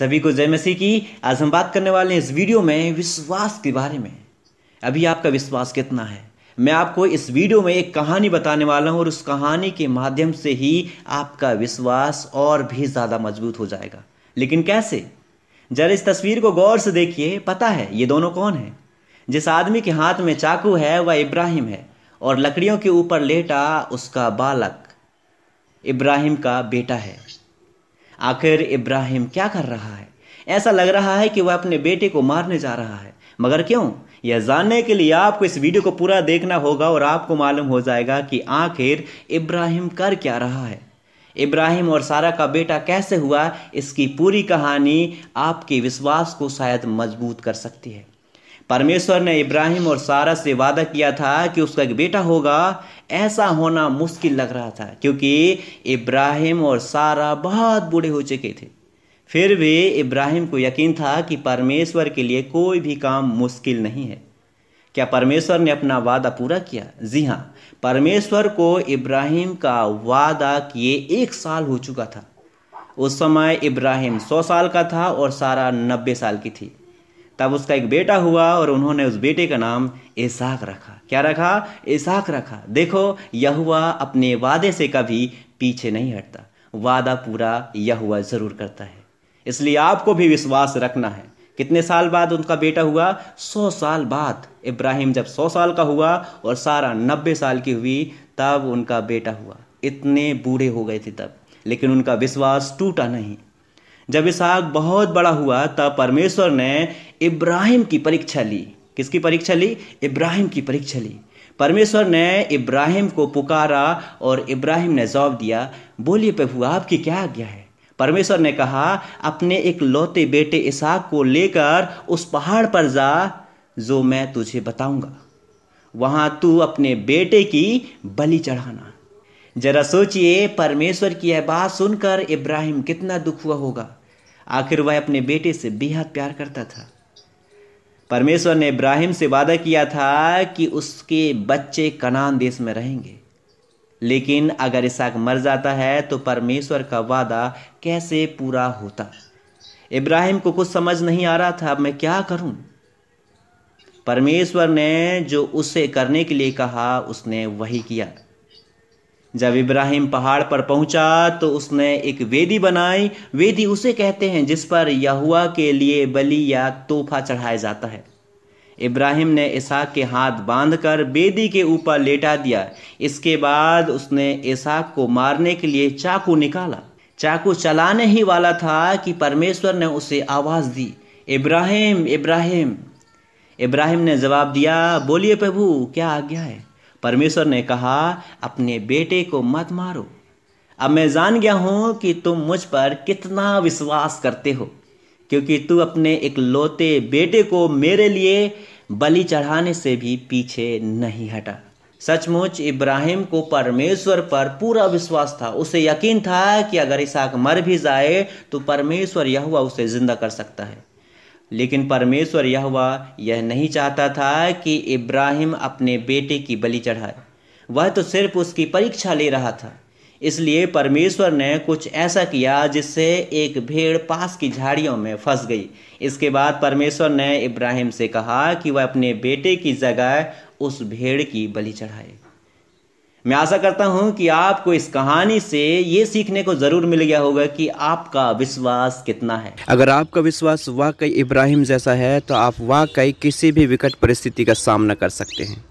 सभी को जय मसीह की। आज हम बात करने वाले हैं इस वीडियो में विश्वास के बारे में। अभी आपका विश्वास कितना है? मैं आपको इस वीडियो में एक कहानी बताने वाला हूं और उस कहानी के माध्यम से ही आपका विश्वास और भी ज़्यादा मजबूत हो जाएगा। लेकिन कैसे? जरा इस तस्वीर को गौर से देखिए। पता है ये दोनों कौन हैं? जिस आदमी के हाथ में चाकू है वह इब्राहिम है और लकड़ियों के ऊपर लेटा उसका बालक इब्राहिम का बेटा है। आखिर इब्राहिम क्या कर रहा है? ऐसा लग रहा है कि वह अपने बेटे को मारने जा रहा है, मगर क्यों? यह जानने के लिए आपको इस वीडियो को पूरा देखना होगा और आपको मालूम हो जाएगा कि आखिर इब्राहिम कर क्या रहा है। इब्राहिम और सारा का बेटा कैसे हुआ, इसकी पूरी कहानी आपके विश्वास को शायद मजबूत कर सकती है। परमेश्वर ने इब्राहिम और सारा से वादा किया था कि उसका एक बेटा होगा। ऐसा होना मुश्किल लग रहा था क्योंकि इब्राहिम और सारा बहुत बूढ़े हो चुके थे। फिर भी इब्राहिम को यकीन था कि परमेश्वर के लिए कोई भी काम मुश्किल नहीं है। क्या परमेश्वर ने अपना वादा पूरा किया? जी हाँ, परमेश्वर को इब्राहिम का वादा किए 1 साल हो चुका था। उस समय इब्राहिम 100 साल का था और सारा 90 साल की थी। तब उसका एक बेटा हुआ और उन्होंने उस बेटे का नाम इसहाक रखा। क्या रखा? इसहाक रखा। देखो, यहोवा अपने वादे से कभी पीछे नहीं हटता। वादा पूरा यहोवा जरूर करता है। इसलिए आपको भी विश्वास रखना है। कितने साल बाद उनका बेटा हुआ? 100 साल बाद। इब्राहिम जब 100 साल का हुआ और सारा 90 साल की हुई, तब उनका बेटा हुआ। इतने बूढ़े हो गए थे तब, लेकिन उनका विश्वास टूटा नहीं। जब इसहाक बहुत बड़ा हुआ तब परमेश्वर ने इब्राहिम की परीक्षा ली। किसकी परीक्षा ली? इब्राहिम की परीक्षा ली। परमेश्वर ने इब्राहिम को पुकारा और इब्राहिम ने जवाब दिया, बोलिए प्रभु, आपकी क्या आज्ञा है? परमेश्वर ने कहा, अपने एक लौते बेटे इसहाक को लेकर उस पहाड़ पर जा जो मैं तुझे बताऊंगा। वहां तू अपने बेटे की बलि चढ़ाना। जरा सोचिए, परमेश्वर की यह बात सुनकर इब्राहिम कितना दुख हुआ होगा। आखिर वह अपने बेटे से बेहद प्यार करता था। परमेश्वर ने इब्राहिम से वादा किया था कि उसके बच्चे कनान देश में रहेंगे। लेकिन अगर इसहाक मर जाता है तो परमेश्वर का वादा कैसे पूरा होता? इब्राहिम को कुछ समझ नहीं आ रहा था, अब मैं क्या करूं? परमेश्वर ने जो उसे करने के लिए कहा उसने वही किया। जब इब्राहिम पहाड़ पर पहुंचा तो उसने एक वेदी बनाई। वेदी उसे कहते हैं जिस पर यहोवा के लिए बलि या तोहफा चढ़ाया जाता है। इब्राहिम ने इसहाक के हाथ बांधकर वेदी के ऊपर लेटा दिया। इसके बाद उसने इसहाक को मारने के लिए चाकू निकाला। चाकू चलाने ही वाला था कि परमेश्वर ने उसे आवाज दी, इब्राहिम, इब्राहिम। इब्राहिम ने जवाब दिया, बोलिए प्रभु, क्या आज्ञा है? परमेश्वर ने कहा, अपने बेटे को मत मारो। अब मैं जान गया हूं कि तुम मुझ पर कितना विश्वास करते हो, क्योंकि तू अपने एक लौते बेटे को मेरे लिए बलि चढ़ाने से भी पीछे नहीं हटा। सचमुच इब्राहिम को परमेश्वर पर पूरा विश्वास था। उसे यकीन था कि अगर इसहाक मर भी जाए तो परमेश्वर यहोवा उसे जिंदा कर सकता है। लेकिन परमेश्वर यहोवा यह नहीं चाहता था कि इब्राहिम अपने बेटे की बलि चढ़ाए। वह तो सिर्फ उसकी परीक्षा ले रहा था। इसलिए परमेश्वर ने कुछ ऐसा किया जिससे एक भेड़ पास की झाड़ियों में फंस गई। इसके बाद परमेश्वर ने इब्राहिम से कहा कि वह अपने बेटे की जगह उस भेड़ की बलि चढ़ाए। मैं आशा करता हूं कि आपको इस कहानी से ये सीखने को जरूर मिल गया होगा कि आपका विश्वास कितना है। अगर आपका विश्वास वाकई इब्राहिम जैसा है तो आप वाकई किसी भी विकट परिस्थिति का सामना कर सकते हैं।